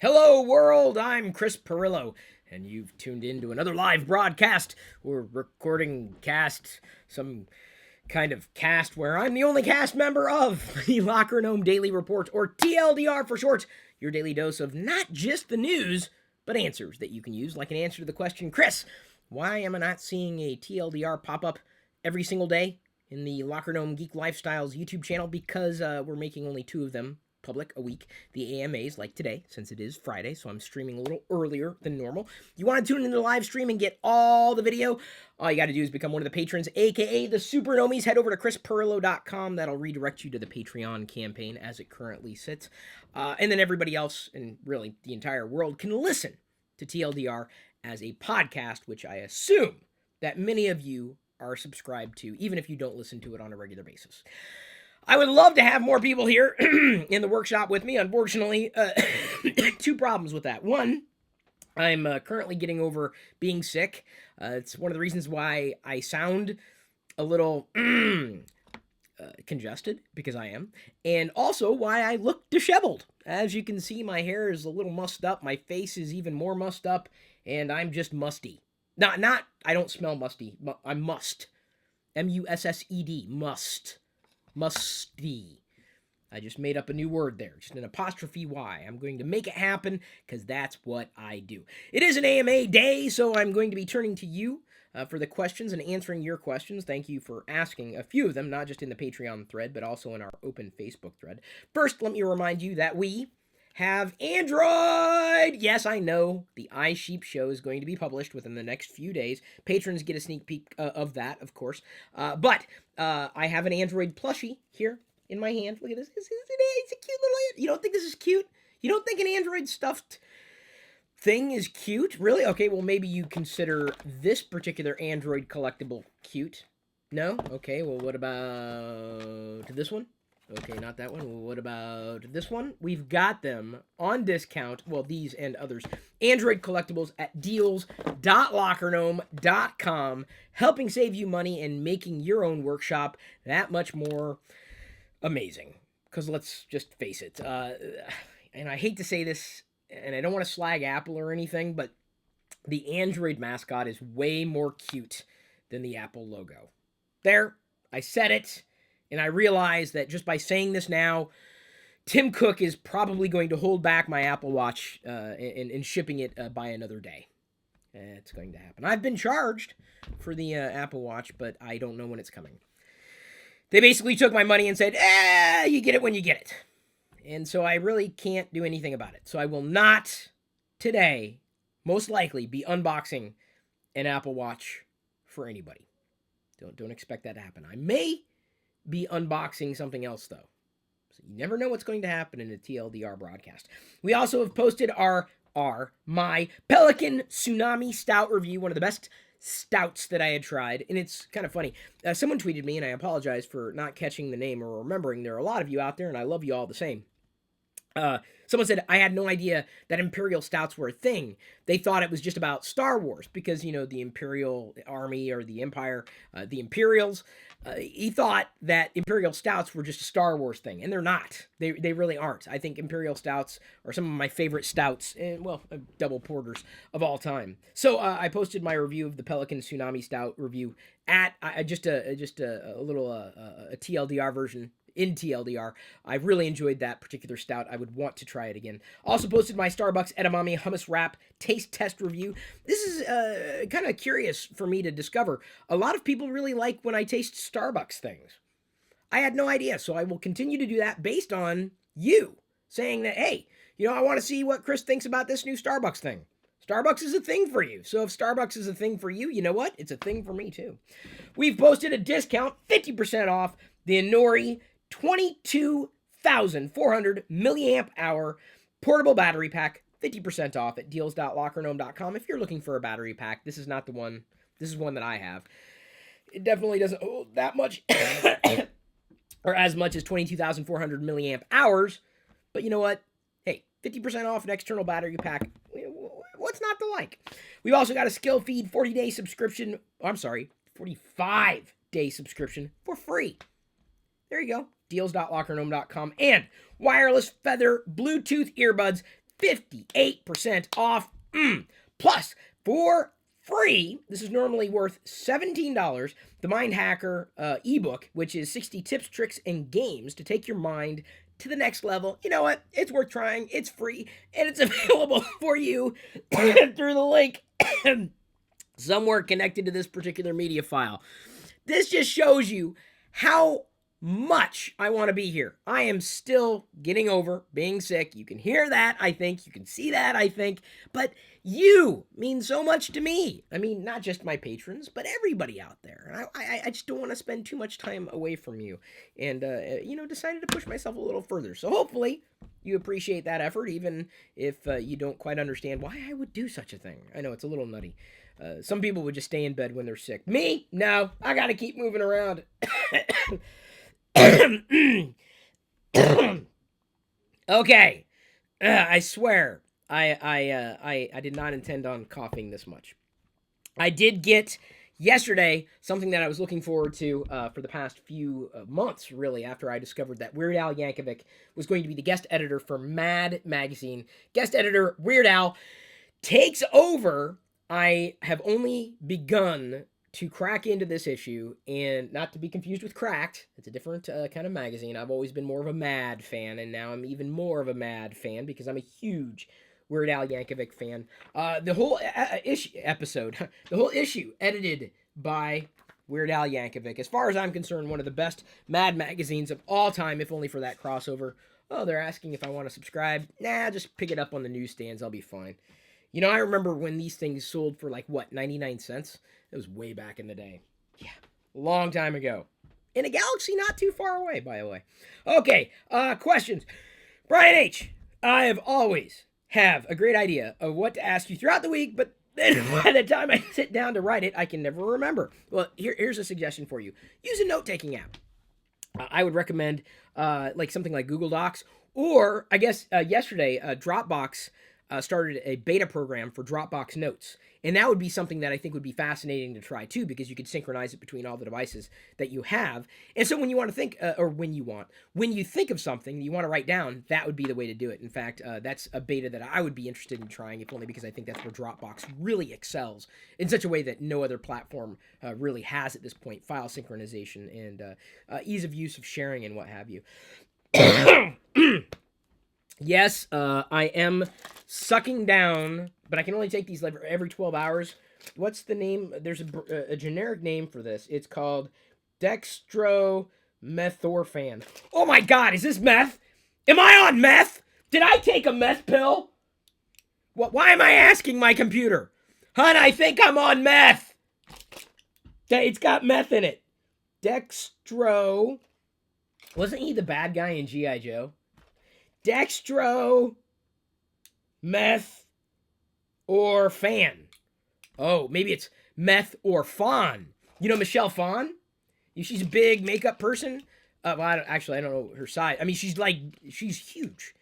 Hello, world! I'm Chris Pirillo, and you've tuned in to another live broadcast. We're recording some kind of cast where I'm the only cast member of the LockerGnome Daily Report, or TLDR for short, your daily dose of not just the news, but answers that you can use, like an answer to the question, Chris, why am I not seeing a TLDR pop up every single day in the LockerGnome Geek Lifestyles YouTube channel? Because we're making only 2 of them public a week, the AMAs, like today, since it is Friday, so I'm streaming a little earlier than normal. You want to tune into the live stream and get all the video? All you got to do is become one of the patrons, aka the Supernomies. Head over to chrispirillo.com. That'll redirect you to the Patreon campaign as it currently sits. And then everybody else, and really the entire world, can listen to TLDR as a podcast, which I assume that many of you are subscribed to, even if you don't listen to it on a regular basis. I would love to have more people here in the workshop with me. Unfortunately, 2 problems with that. One, I'm currently getting over being sick. It's one of the reasons why I sound a little congested, because I am. And also why I look disheveled. As you can see, my hair is a little mussed up. My face is even more mussed up. And I'm just musty. I don't smell musty. I'm must. M-U-S-S-E-D. Must. Musty. I just made up a new word there, just an apostrophe Y. I'm going to make it happen because that's what I do. It is an AMA day, so I'm going to be turning to you for the questions and answering your questions. Thank you for asking a few of them, not just in the Patreon thread, but also in our open Facebook thread. First, let me remind you that we have Android! Yes, I know, the iSheep show is going to be published within the next few days. Patrons get a sneak peek of that, of course. But I have an Android plushie here in my hand. Look at this. It's a cute little... You don't think this is cute? You don't think an Android stuffed thing is cute? Really? Okay, well, maybe you consider this particular Android collectible cute. No? Okay, well, what about this one? Okay, not that one. Well, what about this one? We've got them on discount. Well, these and others. Android collectibles at deals.lockergnome.com, helping save you money and making your own workshop that much more amazing. Because let's just face it. And I hate to say this, and I don't want to slag Apple or anything, but the Android mascot is way more cute than the Apple logo. There, I said it. And I realize that just by saying this now, Tim Cook is probably going to hold back my Apple Watch in shipping it by another day. It's going to happen. I've been charged for the Apple Watch, but I don't know when it's coming. They basically took my money and said, you get it when you get it. And so I really can't do anything about it. So I will not today, most likely, be unboxing an Apple Watch for anybody. Don't expect that to happen. I may be unboxing something else, though. So you never know what's going to happen in a TLDR broadcast. We also have posted my Pelican Tsunami Stout review, one of the best stouts that I had tried. And it's kind of funny. Someone tweeted me, and I apologize for not catching the name or remembering. There are a lot of you out there, and I love you all the same. Someone said, I had no idea that Imperial Stouts were a thing. They thought it was just about Star Wars because, the Imperial Army or the Empire, the Imperials, he thought that Imperial Stouts were just a Star Wars thing, and they're not. They really aren't. I think Imperial Stouts are some of my favorite stouts, and, double porters of all time. So I posted my review of the Pelican Tsunami Stout review at just a little TLDR version. In TLDR. I really enjoyed that particular stout. I would want to try it again. Also posted my Starbucks Edamame Hummus Wrap taste test review. This is kind of curious for me to discover. A lot of people really like when I taste Starbucks things. I had no idea, so I will continue to do that based on you saying that, hey, I want to see what Chris thinks about this new Starbucks thing. Starbucks is a thing for you. So if Starbucks is a thing for you, you know what? It's a thing for me too. We've posted a discount, 50% off, the Inori 22,400 milliamp hour portable battery pack, 50% off at deals.lockergnome.com. If you're looking for a battery pack, this is not the one. This is one that I have. It definitely doesn't hold that much or as much as 22,400 milliamp hours. But you know what? Hey, 50% off an external battery pack. What's not to like? We've also got a SkillFeed 40-day subscription. 45-day subscription for free. There you go. Deals.lockergnome.com. And wireless feather Bluetooth earbuds, 58% off. Plus, for free, this is normally worth $17, the Mindhacker ebook, which is 60 tips, tricks, and games to take your mind to the next level. You know what? It's worth trying. It's free, and it's available for you through the link somewhere connected to this particular media file. This just shows you how much I want to be here. I am still getting over being sick. You can hear that, I think. You can see that, I think. But you mean so much to me. I mean, not just my patrons, but everybody out there. I just don't want to spend too much time away from you. And, decided to push myself a little further. So hopefully you appreciate that effort, even if you don't quite understand why I would do such a thing. I know it's a little nutty. Some people would just stay in bed when they're sick. Me? No. I got to keep moving around. Okay. I swear, I did not intend on coughing this much. I did get yesterday something that I was looking forward to for the past few months, really, after I discovered that Weird Al Yankovic was going to be the guest editor for Mad Magazine. Guest editor Weird Al takes over. I have only begun to crack into this issue, and not to be confused with Cracked. It's a different kind of magazine. I've always been more of a Mad fan, and now I'm even more of a Mad fan because I'm a huge Weird Al Yankovic fan. The whole the whole issue edited by Weird Al Yankovic. As far as I'm concerned, one of the best Mad magazines of all time, if only for that crossover. Oh, they're asking if I want to subscribe. Nah, just pick it up on the newsstands. I'll be fine. You know, I remember when these things sold for 99 cents? It was way back in the day. Yeah, a long time ago. In a galaxy not too far away, by the way. Okay, questions. Brian H., I have always have a great idea of what to ask you throughout the week, but then by the time I sit down to write it, I can never remember. Well, here's a suggestion for you. Use a note-taking app. I would recommend something like Google Docs, or I guess yesterday, Dropbox started a beta program for Dropbox Notes. And that would be something that I think would be fascinating to try too, because you could synchronize it between all the devices that you have. And so when you want to think, when you think of something that you want to write down, that would be the way to do it. In fact, that's a beta that I would be interested in trying, if only because I think that's where Dropbox really excels in such a way that no other platform really has at this point. File synchronization and ease of use of sharing and what have you. Yes, I am sucking down, but I can only take these every 12 hours. What's the name? There's a generic name for this. It's called dextromethorphan. Oh my God, is this meth? Am I on meth? Did I take a meth pill? Why am I asking my computer? Hun, I think I'm on meth. It's got meth in it. Dextro. Wasn't he the bad guy in G.I. Joe? Dextro, meth, or fan. Oh, maybe it's meth or fawn. You know Michelle Phan? She's a big makeup person. Well, I don't know her size. I mean, she's huge.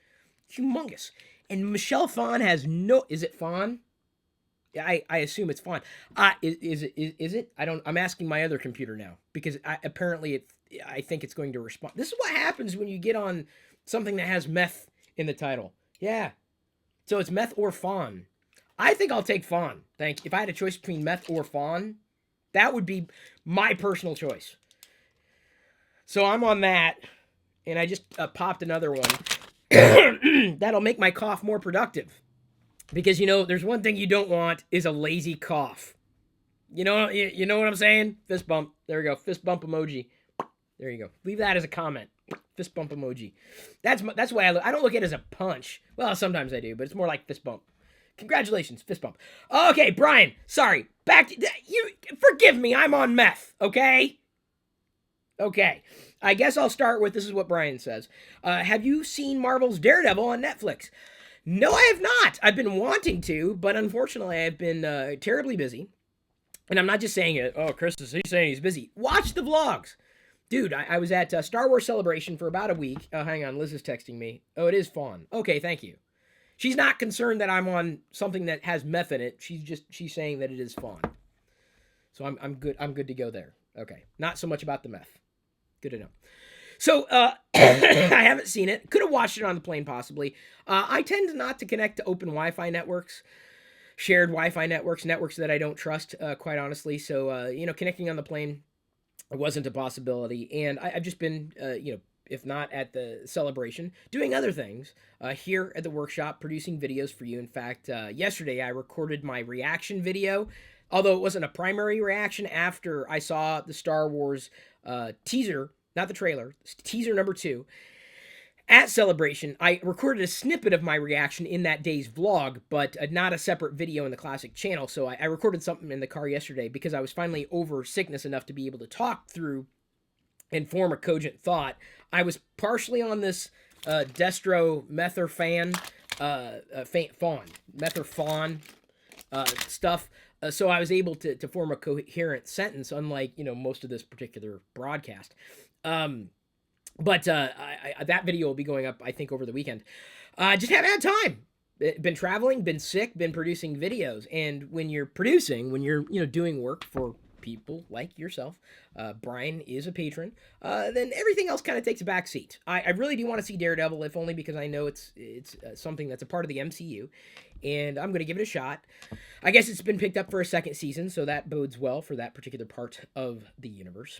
Humongous. And Michelle Phan has no... Is it fawn? I assume it's fawn. Is it? I'm asking my other computer now. Because I think it's going to respond. This is what happens when you get on something that has meth in the title. Yeah. So it's meth or fawn. I think I'll take fawn. If I had a choice between meth or fawn, that would be my personal choice. So I'm on that, and I just popped another one. That'll make my cough more productive. Because, there's one thing you don't want is a lazy cough. You know what I'm saying? Fist bump. There we go. Fist bump emoji. There you go. Leave that as a comment. Fist bump emoji. That's why I don't look at it as a punch. Well, sometimes I do, but it's more like fist bump. Congratulations, fist bump. Okay, Brian, sorry. Back to you. Forgive me, I'm on meth, okay? Okay. I guess I'll start with, this is what Brian says. Have you seen Marvel's Daredevil on Netflix? No, I have not. I've been wanting to, but unfortunately I've been terribly busy. And I'm not just saying it, Chris is saying he's busy. Watch the vlogs. Dude, I was at Star Wars Celebration for about a week. Oh, hang on, Liz is texting me. Oh, it is Fawn. Okay, thank you. She's not concerned that I'm on something that has meth in it. She's saying that it is Fawn. So I'm good to go there. Okay, not so much about the meth. Good to know. So I haven't seen it. Could have watched it on the plane possibly. I tend not to connect to open Wi-Fi networks, shared Wi-Fi networks, networks that I don't trust, quite honestly. So connecting on the plane wasn't a possibility, and I've just been, if not at the celebration, doing other things here at the workshop, producing videos for you. In fact, yesterday I recorded my reaction video, although it wasn't a primary reaction. After I saw the Star Wars teaser, not the trailer, teaser number 2, at Celebration, I recorded a snippet of my reaction in that day's vlog, but not a separate video in the classic channel. So I recorded something in the car yesterday because I was finally over sickness enough to be able to talk through and form a cogent thought. I was partially on this destro metherfan, metherfon stuff. So I was able to form a coherent sentence, unlike, most of this particular broadcast. But that video will be going up, I think, over the weekend. Just haven't had time. Been traveling, been sick, been producing videos. And when you're producing, when you're, doing work for people like yourself, Brian is a patron, then everything else kind of takes a back seat. I really do want to see Daredevil, if only because I know it's something that's a part of the MCU. And I'm going to give it a shot. I guess it's been picked up for a second season, so that bodes well for that particular part of the universe.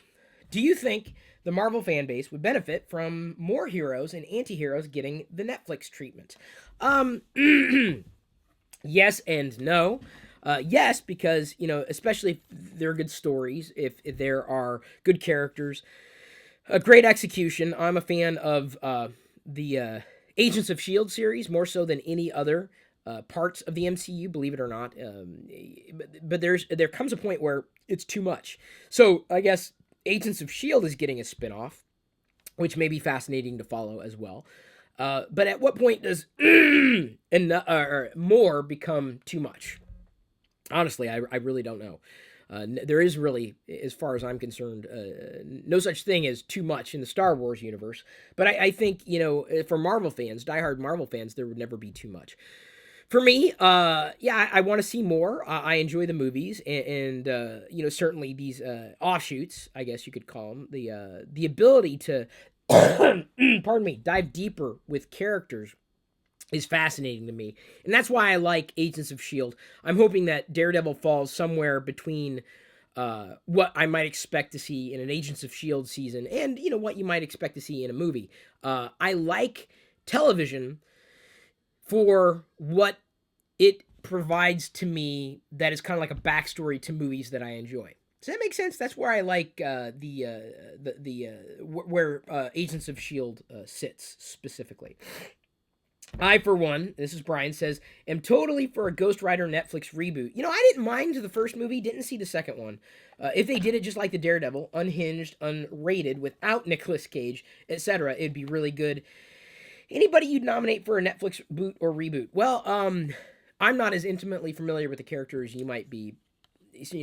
Do you think the Marvel fan base would benefit from more heroes and anti-heroes getting the Netflix treatment? Yes and no. Yes, because, especially if there are good stories, if there are good characters, a great execution. I'm a fan of the Agents of S.H.I.E.L.D. series, more so than any other parts of the MCU, believe it or not. But there comes a point where it's too much. So I guess Agents of S.H.I.E.L.D. is getting a spinoff, which may be fascinating to follow as well. But at what point does more become too much? Honestly, I really don't know. There is really, as far as I'm concerned, no such thing as too much in the Star Wars universe. But I think, for Marvel fans, diehard Marvel fans, there would never be too much. For me, I want to see more. I enjoy the movies, and certainly these offshoots, I guess you could call them, the ability to, pardon me, dive deeper with characters is fascinating to me, and that's why I like Agents of S.H.I.E.L.D. I'm hoping that Daredevil falls somewhere between what I might expect to see in an Agents of S.H.I.E.L.D. season and what you might expect to see in a movie. I like television for what it provides to me that is kind of like a backstory to movies that I enjoy. Does that make sense? That's where I like where Agents of S.H.I.E.L.D. Sits specifically. I, for one, this is Brian, says, am totally for a Ghost Rider Netflix reboot. I didn't mind the first movie, didn't see the second one. If they did it just like the Daredevil, unhinged, unrated, without Nicolas Cage, etc., it'd be really good. Anybody you'd nominate for a Netflix boot or reboot? Well, I'm not as intimately familiar with the character as you might be,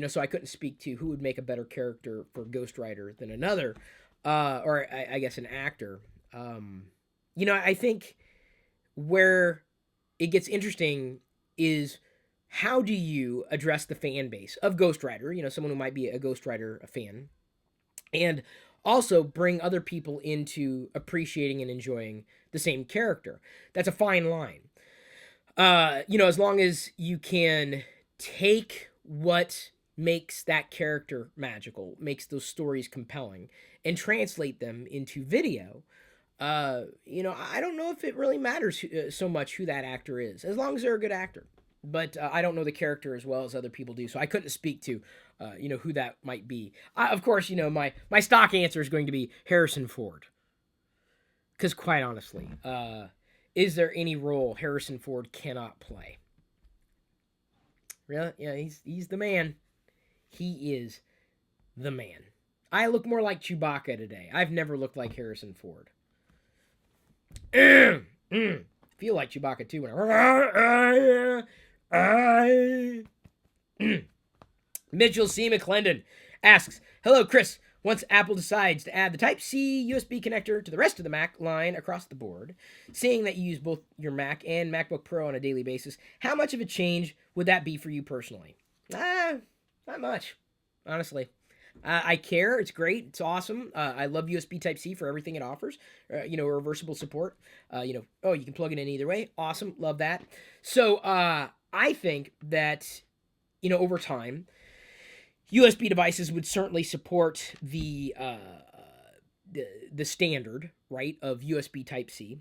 so I couldn't speak to who would make a better character for Ghost Rider than another, or I guess an actor. I think where it gets interesting is how do you address the fan base of Ghost Rider, someone who might be a Ghost Rider fan, and also bring other people into appreciating and enjoying the same character. That's a fine line. As long as you can take what makes that character magical, makes those stories compelling, and translate them into video, I don't know if it really matters so much who that actor is, as long as they're a good actor. But I don't know the character as well as other people do, so I couldn't speak to, who that might be. Of course, my stock answer is going to be Harrison Ford. Because quite honestly, is there any role Harrison Ford cannot play? Really? Yeah, he's the man. He is the man. I look more like Chewbacca today. I've never looked like Harrison Ford. Feel like Chewbacca too when Mitchell C. McClendon asks, hello, Chris. Once Apple decides to add the Type-C USB connector to the rest of the Mac line across the board, seeing that you use both your Mac and MacBook Pro on a daily basis, how much of a change would that be for you personally? Not much, honestly. I care. It's great. It's awesome. I love USB Type-C for everything it offers. Reversible support. You can plug it in either way. Awesome. Love that. So I think that, over time, USB devices would certainly support the standard, right, of USB Type-C.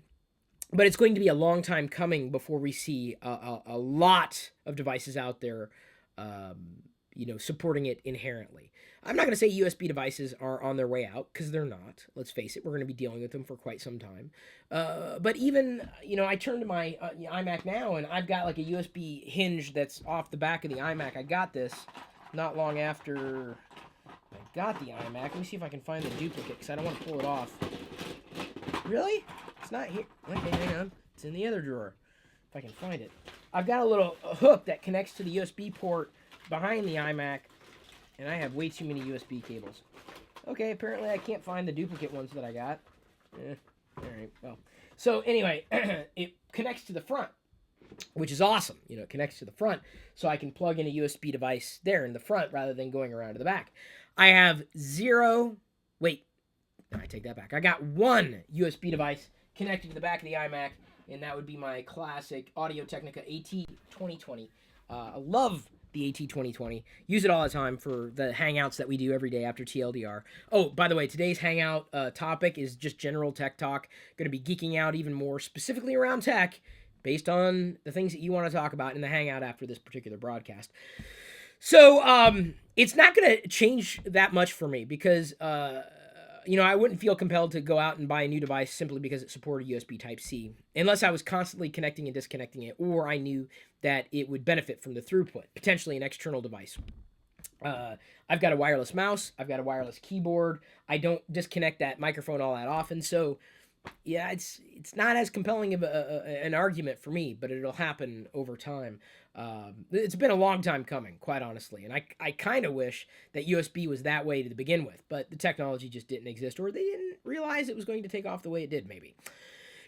But it's going to be a long time coming before we see a lot of devices out there, supporting it inherently. I'm not going to say USB devices are on their way out, because they're not. Let's face it, we're going to be dealing with them for quite some time. But even, I turn to my iMac now, and I've got like a USB hinge that's off the back of the iMac. I got this not long after I got the iMac. Let me see if I can find the duplicate, because I don't want to pull it off. Really? It's not here. Okay, hang on. It's in the other drawer, if I can find it. I've got a little hook that connects to the USB port behind the iMac, and I have way too many USB cables. Okay, apparently I can't find the duplicate ones that I got. Alright, well. So anyway, it connects to the front, which is awesome. It connects to the front, so I can plug in a USB device there in the front rather than going around to the back. I have I take that back. I got one USB device connected to the back of the iMac, and that would be my classic Audio-Technica AT2020. I love the AT2020. Use it all the time for the hangouts that we do every day after TLDR. Oh, by the way, today's hangout topic is just general tech talk. Going to be geeking out even more specifically around tech based on the things that you want to talk about in the hangout after this particular broadcast. So it's not going to change that much for me because I wouldn't feel compelled to go out and buy a new device simply because it supported USB Type-C, unless I was constantly connecting and disconnecting it, or I knew that it would benefit from the throughput, potentially an external device. I've got a wireless mouse. I've got a wireless keyboard. I don't disconnect that microphone all that often, so yeah, it's not as compelling of an argument for me, but it'll happen over time. It's been a long time coming, quite honestly, and I kind of wish that USB was that way to begin with, but the technology just didn't exist, or they didn't realize it was going to take off the way it did, maybe.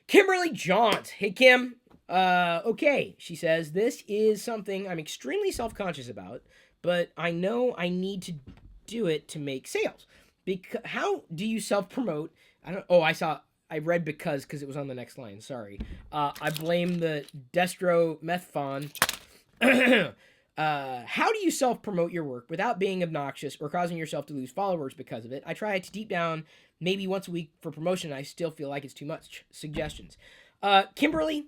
Kimberly Jaunt. Hey, Kim. Okay, she says, this is something I'm extremely self-conscious about, but I know I need to do it to make sales. How do you self-promote? I read because it was on the next line. Sorry. I blame the dextromethorphan. How do you self-promote your work without being obnoxious or causing yourself to lose followers because of it? I try to deep down, maybe once a week for promotion. I still feel like it's too much. Suggestions. Kimberly,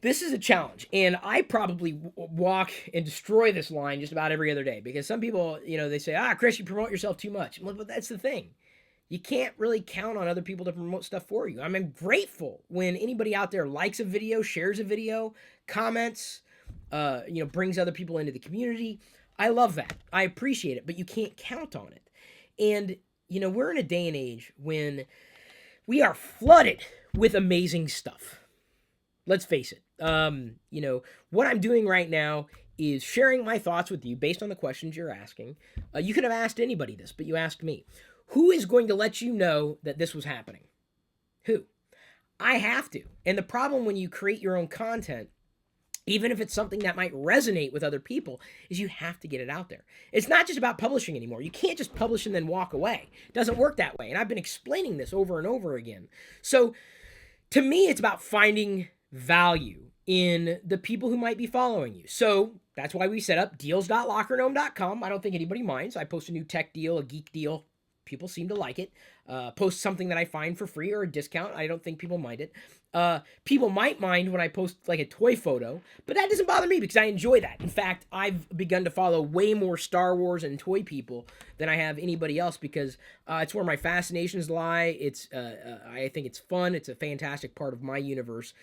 this is a challenge, and I probably walk and destroy this line just about every other day because some people, they say, Chris, you promote yourself too much. Well, but that's the thing. You can't really count on other people to promote stuff for you. I'm grateful when anybody out there likes a video, shares a video, comments, brings other people into the community. I love that. I appreciate it, but you can't count on it. And, we're in a day and age when we are flooded with amazing stuff. Let's face it. What I'm doing right now is sharing my thoughts with you based on the questions you're asking. You could have asked anybody this, but you asked me. Who is going to let you know that this was happening? Who? I have to. And the problem when you create your own content, even if it's something that might resonate with other people, is you have to get it out there. It's not just about publishing anymore. You can't just publish and then walk away. It doesn't work that way. And I've been explaining this over and over again. So to me, it's about finding value in the people who might be following you. So that's why we set up deals.lockergnome.com. I don't think anybody minds. I post a new tech deal, a geek deal. People seem to like it. Post something that I find for free or a discount. I don't think people mind it. People might mind when I post like a toy photo, but that doesn't bother me because I enjoy that. In fact, I've begun to follow way more Star Wars and toy people than I have anybody else because it's where my fascinations lie. I think it's fun. It's a fantastic part of my universe.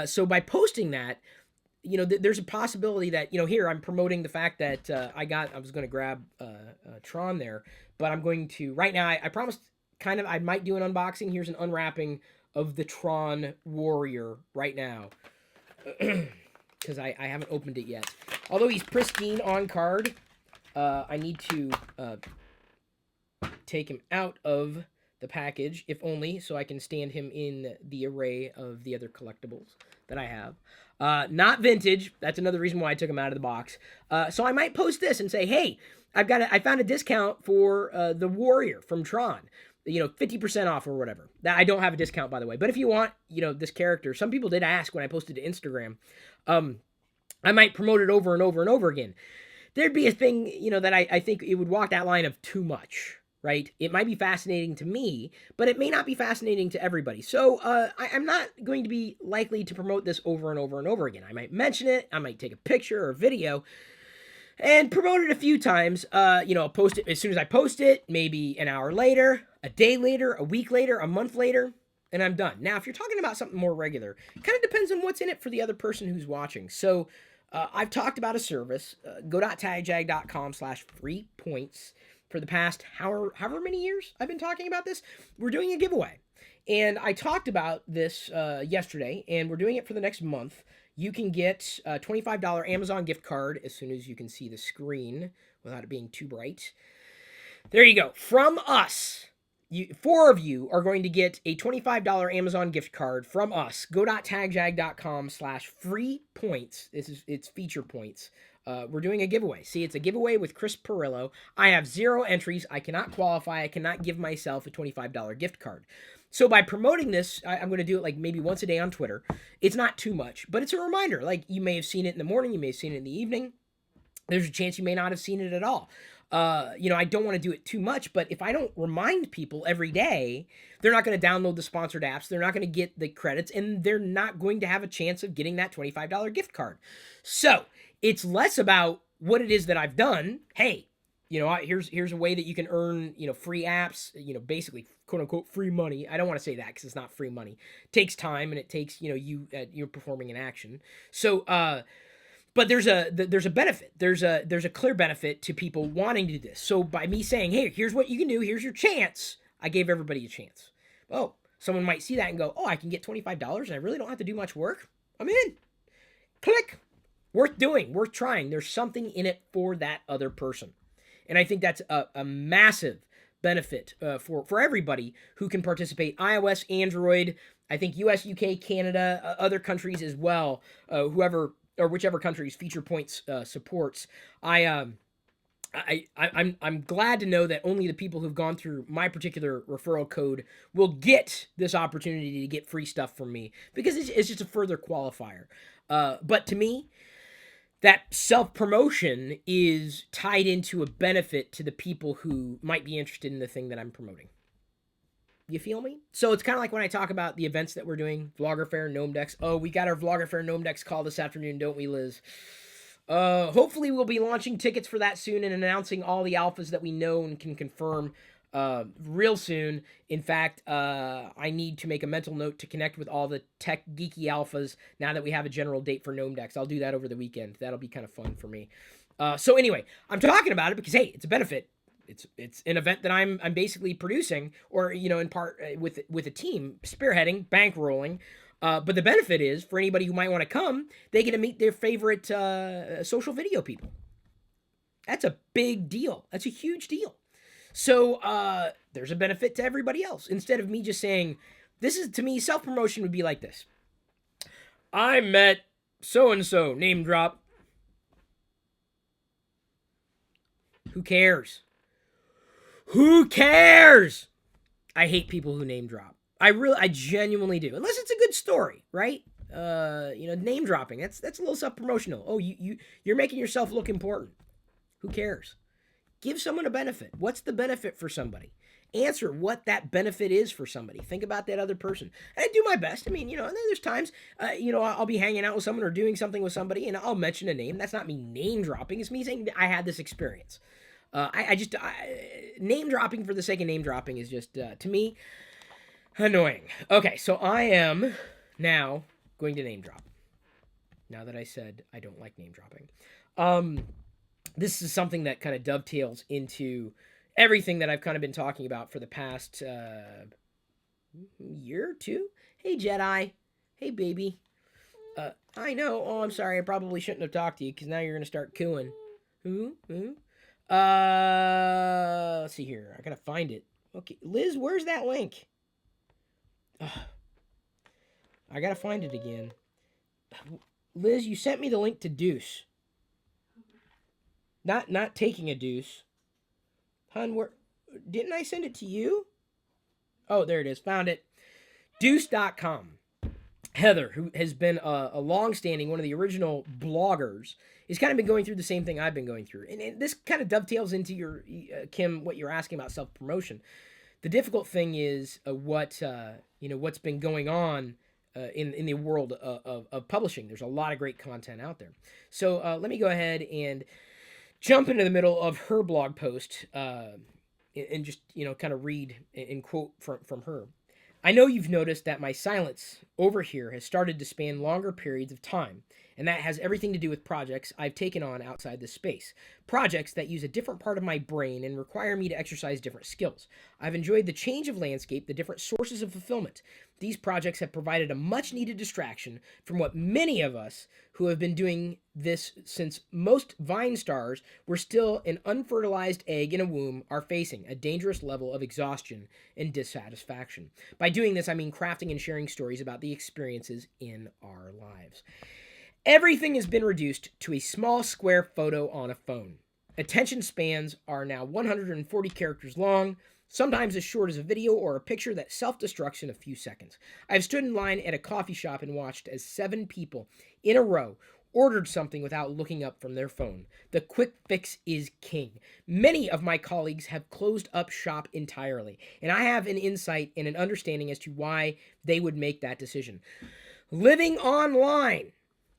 So by posting that, there's a possibility that, here I'm promoting the fact that I was going to grab Tron there, but I'm going to, right now, I promised I might do an unboxing. Here's an unwrapping of the Tron Warrior right now, because I haven't opened it yet. Although he's pristine on card, I need to take him out of the package, if only so I can stand him in the array of the other collectibles that I have. Not vintage. That's another reason why I took them out of the box. So I might post this and say, hey, I found a discount for the Warrior from Tron. 50% off or whatever. I don't have a discount, by the way. But if you want, this character, some people did ask when I posted to Instagram. I might promote it over and over and over again. There'd be a thing, that I think it would walk that line of too much, right? It might be fascinating to me, but it may not be fascinating to everybody. So I'm not going to be likely to promote this over and over and over again. I might mention it. I might take a picture or a video and promote it a few times. I'll post it as soon as I post it, maybe an hour later, a day later, a week later, a month later, and I'm done. Now, if you're talking about something more regular, it kind of depends on what's in it for the other person who's watching. So I've talked about a service, go.tagjag.com/free points. For the past however many years I've been talking about this, we're doing a giveaway. And I talked about this yesterday, and we're doing it for the next month. You can get a $25 Amazon gift card as soon as you can see the screen without it being too bright. There you go. From us, 4 of you are going to get a $25 Amazon gift card from us. Go.tagjag.com/free points. It's feature points. We're doing a giveaway. See, it's a giveaway with Chris Pirillo. I have 0 entries. I cannot qualify. I cannot give myself a $25 gift card. So by promoting this, I'm going to do it like maybe once a day on Twitter. It's not too much, but it's a reminder. Like, you may have seen it in the morning. You may have seen it in the evening. There's a chance you may not have seen it at all. I don't want to do it too much, but if I don't remind people every day, they're not going to download the sponsored apps. They're not going to get the credits, and they're not going to have a chance of getting that $25 gift card. So it's less about what it is that I've done. Hey, here's a way that you can earn, free apps, basically quote unquote free money. I don't want to say that because it's not free money. It takes time, and it takes, you're performing an action. So, but there's a benefit. There's a clear benefit to people wanting to do this. So by me saying, hey, here's what you can do, here's your chance, I gave everybody a chance. Oh, someone might see that and go, oh, I can get $25 and I really don't have to do much work. I'm in. Click. Worth doing, worth trying. There's something in it for that other person. And I think that's a massive benefit for everybody who can participate. iOS, Android, I think US, UK, Canada, other countries as well, whoever or whichever countries Feature Points supports. I'm glad to know that only the people who've gone through my particular referral code will get this opportunity to get free stuff from me, because it's just a further qualifier. But to me, that self-promotion is tied into a benefit to the people who might be interested in the thing that I'm promoting. You feel me? So it's kind of like when I talk about the events that we're doing, Vlogger Fair, Gnome Decks. Oh, we got our Vlogger Fair Gnome Decks call this afternoon, don't we, Liz? Hopefully we'll be launching tickets for that soon and announcing all the alphas that we know and can confirm real soon. In fact, I need to make a mental note to connect with all the tech geeky alphas now that we have a general date for Gnome Decks. I'll do that over the weekend. That'll be kind of fun for me. So anyway, I'm talking about it because, hey, it's a benefit. It's an event that I'm basically producing, or in part with a team spearheading, bankrolling. But the benefit is, for anybody who might want to come, they get to meet their favorite social video people. That's a big deal. That's a huge deal. So there's a benefit to everybody else. Instead of me just saying, this is, to me, self-promotion would be like this. I met so-and-so, name drop. Who cares? Who cares? I hate people who name drop. I genuinely do. Unless it's a good story, right? Name dropping. That's a little self-promotional. Oh, you're making yourself look important. Who cares? Give someone a benefit. What's the benefit for somebody? Answer what that benefit is for somebody. Think about that other person. And I do my best. I mean, there's times, I'll be hanging out with someone or doing something with somebody, and I'll mention a name. That's not me name dropping. It's me saying I had this experience. Name dropping for the sake of name dropping is just, to me, annoying. Okay, so I am now going to name drop. Now that I said I don't like name dropping. This is something that kind of dovetails into everything that I've kind of been talking about for the past year or two. Hey, Jedi. Hey, baby. I know. Oh, I'm sorry. I probably shouldn't have talked to you because now you're going to start cooing. Let's see here. I got to find it. Okay. Liz, where's that link? I got to find it again. Liz, you sent me the link to Deuce. Not taking a deuce. Hun, where didn't I send it to you? Oh, there it is. Found it. Deuce.com. Heather, who has been a long-standing, one of the original bloggers, has kind of been going through the same thing I've been going through. And this kind of dovetails into your, Kim, what you're asking about self-promotion. The difficult thing is what's been going on in the world of publishing. There's a lot of great content out there. So let me go ahead and jump into the middle of her blog post and just kind of read and quote from her. I know you've noticed that my silence over here has started to span longer periods of time, and that has everything to do with projects I've taken on outside this space. Projects that use a different part of my brain and require me to exercise different skills. I've enjoyed the change of landscape, the different sources of fulfillment. These projects have provided a much needed distraction from what many of us who have been doing this since most Vine stars were still an unfertilized egg in a womb are facing a dangerous level of exhaustion and dissatisfaction. By doing this, I mean crafting and sharing stories about the experiences in our lives. Everything has been reduced to a small square photo on a phone. Attention spans are now 140 characters long, sometimes as short as a video or a picture that self-destructs in a few seconds. I've stood in line at a coffee shop and watched as 7 people in a row ordered something without looking up from their phone. The quick fix is king. Many of my colleagues have closed up shop entirely, and I have an insight and an understanding as to why they would make that decision. Living online,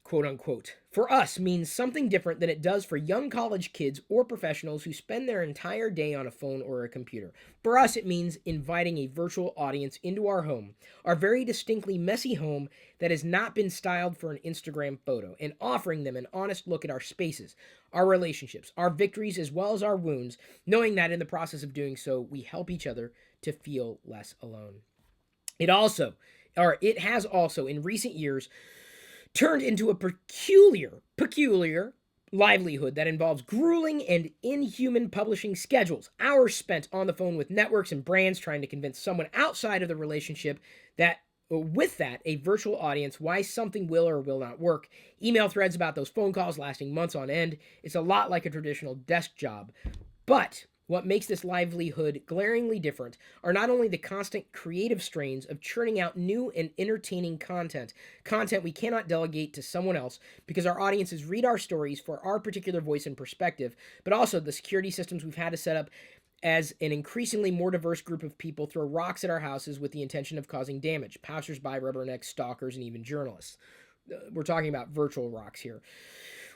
quote unquote, for us means something different than it does for young college kids or professionals who spend their entire day on a phone or a computer. For us, it means inviting a virtual audience into our home, our very distinctly messy home that has not been styled for an Instagram photo, and offering them an honest look at our spaces, our relationships, our victories, as well as our wounds, knowing that in the process of doing so, we help each other to feel less alone. It has also, in recent years, turned into a peculiar livelihood that involves grueling and inhuman publishing schedules, hours spent on the phone with networks and brands trying to convince someone outside of the relationship that with that, a virtual audience, why something will or will not work. Email threads about those phone calls lasting months on end. It's a lot like a traditional desk job. But what makes this livelihood glaringly different are not only the constant creative strains of churning out new and entertaining content we cannot delegate to someone else because our audiences read our stories for our particular voice and perspective, but also the security systems we've had to set up as an increasingly more diverse group of people throw rocks at our houses with the intention of causing damage. Passersby, rubbernecks, stalkers, and even journalists. We're talking about virtual rocks here.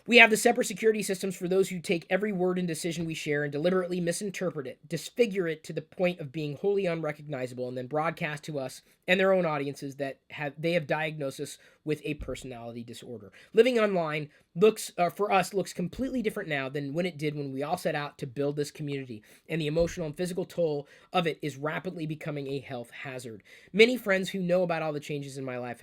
We have the separate security systems for those who take every word and decision we share and deliberately misinterpret it, disfigure it to the point of being wholly unrecognizable, and then broadcast to us and their own audiences that they have diagnosed us with a personality disorder. Living online looks completely different now than when it did when we all set out to build this community, and the emotional and physical toll of it is rapidly becoming a health hazard. Many friends who know about all the changes in my life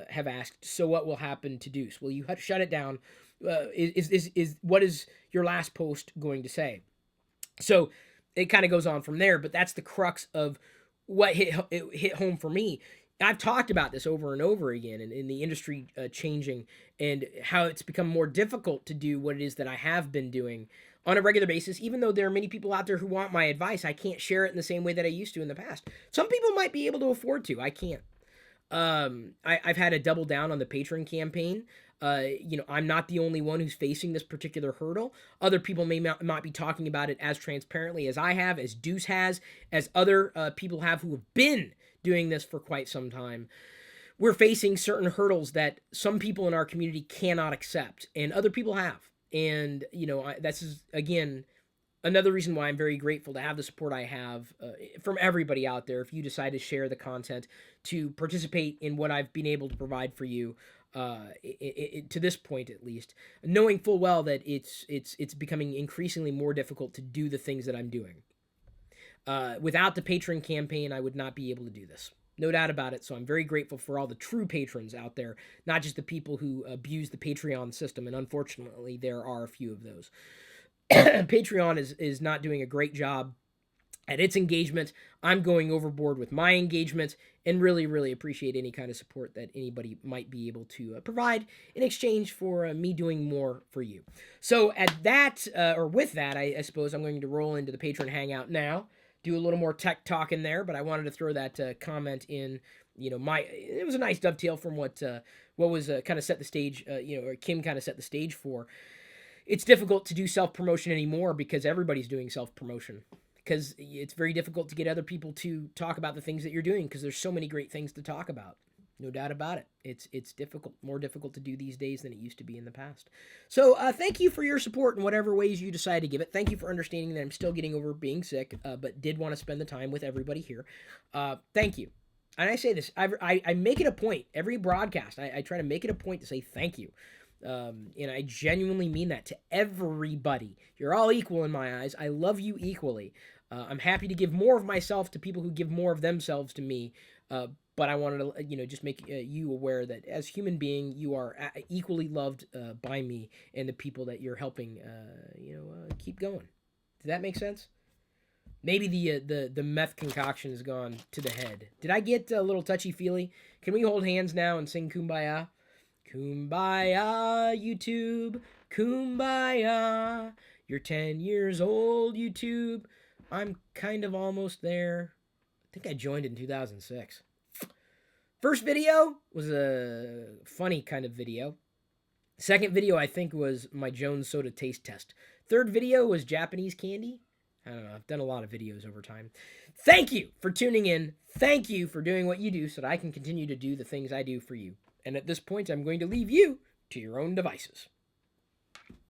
have asked, so what will happen to Deuce? Will you shut it down? What is your last post going to say? So it kind of goes on from there, but that's the crux of what hit home for me. I've talked about this over and over again, and in the industry changing and how it's become more difficult to do what it is that I have been doing on a regular basis. Even though there are many people out there who want my advice, I can't share it in the same way that I used to in the past. Some people might be able to afford to. I can't. I've had to double down on the Patron campaign. I'm not the only one who's facing this particular hurdle. Other people may not be talking about it as transparently as I have, as Deuce has, as other people have who have been doing this for quite some time. We're facing certain hurdles that some people in our community cannot accept, and other people have. And, this is, again, another reason why I'm very grateful to have the support I have from everybody out there. If you decide to share the content, to participate in what I've been able to provide for you, to this point at least, knowing full well that it's becoming increasingly more difficult to do the things that I'm doing. Without the Patron campaign, I would not be able to do this. No doubt about it. So I'm very grateful for all the true patrons out there, not just the people who abuse the Patreon system, and unfortunately there are a few of those. Patreon is not doing a great job at its engagement. I'm going overboard with my engagement, and really, really appreciate any kind of support that anybody might be able to provide in exchange for me doing more for you. So at that, or with that, I suppose I'm going to roll into the Patron Hangout now, do a little more tech talk in there, but I wanted to throw that comment in. It was a nice dovetail from what was kind of set the stage, or Kim kind of set the stage for. It's difficult to do self-promotion anymore because everybody's doing self-promotion, because it's very difficult to get other people to talk about the things that you're doing, because there's so many great things to talk about. No doubt about it. It's more difficult to do these days than it used to be in the past. So thank you for your support in whatever ways you decide to give it. Thank you for understanding that I'm still getting over being sick, but did want to spend the time with everybody here. Thank you. And I say this, I make it a point, every broadcast, I try to make it a point to say thank you. And I genuinely mean that to everybody. You're all equal in my eyes. I love you equally. I'm happy to give more of myself to people who give more of themselves to me. But I wanted to, just make you aware that as human being, you are equally loved by me and the people that you're helping, keep going. Does that make sense? Maybe the meth concoction has gone to the head. Did I get a little touchy-feely? Can we hold hands now and sing Kumbaya? Kumbaya, YouTube, Kumbaya. You're 10 years old, YouTube. I'm kind of almost there. I think I joined in 2006. First video was a funny kind of video. Second video, I think, was my Jones Soda taste test. Third video was Japanese candy. I don't know. I've done a lot of videos over time. Thank you for tuning in. Thank you for doing what you do so that I can continue to do the things I do for you. And at this point, I'm going to leave you to your own devices.